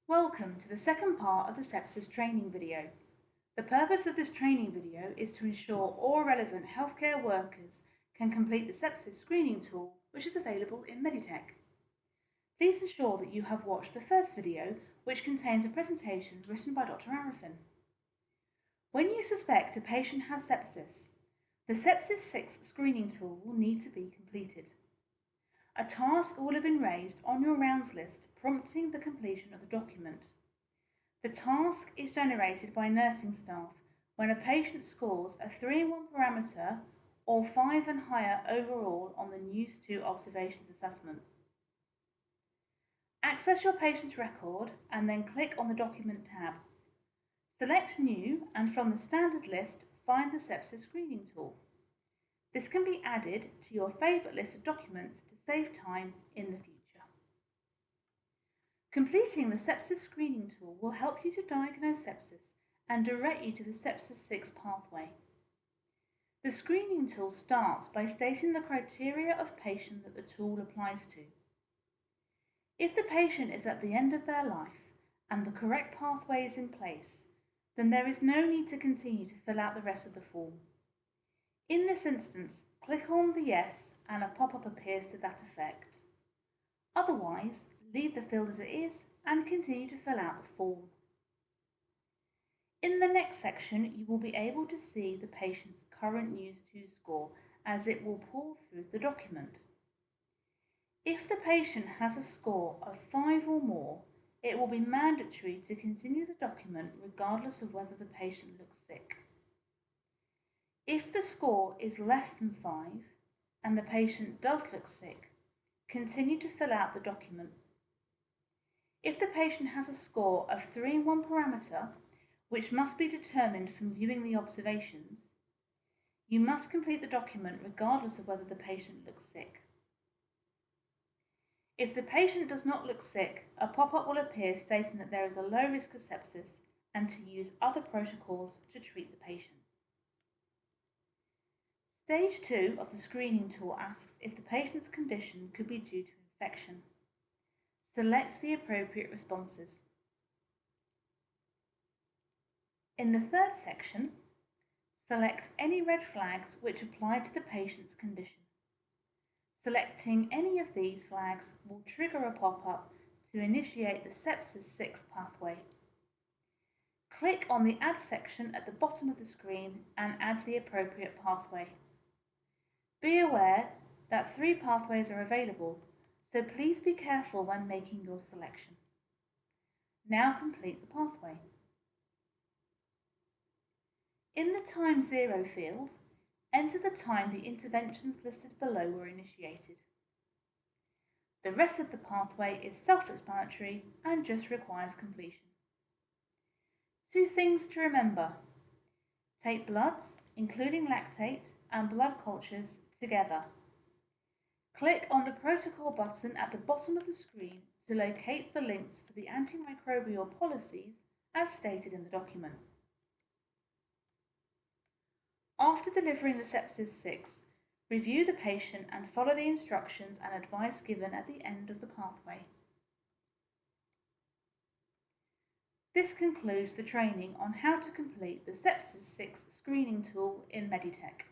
Welcome to the second part of the sepsis training video. The purpose of this training video is to ensure all relevant healthcare workers can complete the sepsis screening tool which is available in Meditech. Please ensure that you have watched the first video, which contains a presentation written by Dr. Arifin. When you suspect a patient has sepsis, the Sepsis 6 screening tool will need to be completed. A task will have been raised on your rounds list prompting the completion of the document. The task is generated by nursing staff when a patient scores a 3 in 1 parameter or 5 and higher overall on the NEWS2 observations assessment. Access your patient's record and then click on the Document tab. Select New and from the standard list find the Sepsis screening tool. This can be added to your favourite list of documents to save time in the future. Completing the sepsis screening tool will help you to diagnose sepsis and direct you to the Sepsis 6 pathway. The screening tool starts by stating the criteria of patient that the tool applies to. If the patient is at the end of their life and the correct pathway is in place, then there is no need to continue to fill out the rest of the form. In this instance, click on the Yes and a pop-up appears to that effect. Otherwise, leave the field as it is and continue to fill out the form. In the next section, you will be able to see the patient's current NEWS2 score as it will pull through the document. If the patient has a score of 5 or more, it will be mandatory to continue the document regardless of whether the patient looks sick. If the score is less than 5 and the patient does look sick, continue to fill out the document. If the patient has a score of 3 in 1 parameter, which must be determined from viewing the observations, you must complete the document regardless of whether the patient looks sick. If the patient does not look sick, a pop-up will appear stating that there is a low risk of sepsis and to use other protocols to treat the patient. Stage 2 of the screening tool asks if the patient's condition could be due to infection. Select the appropriate responses. In the third section, select any red flags which apply to the patient's condition. Selecting any of these flags will trigger a pop-up to initiate the Sepsis 6 pathway. Click on the Add section at the bottom of the screen and add the appropriate pathway. Be aware that 3 pathways are available, so please be careful when making your selection. Now complete the pathway. In the time 0 field, enter the time the interventions listed below were initiated. The rest of the pathway is self-explanatory and just requires completion. 2 things to remember. Take bloods, including lactate, and blood cultures together. Click on the protocol button at the bottom of the screen to locate the links for the antimicrobial policies as stated in the document. After delivering the Sepsis 6, review the patient and follow the instructions and advice given at the end of the pathway. This concludes the training on how to complete the Sepsis 6 screening tool in Meditech.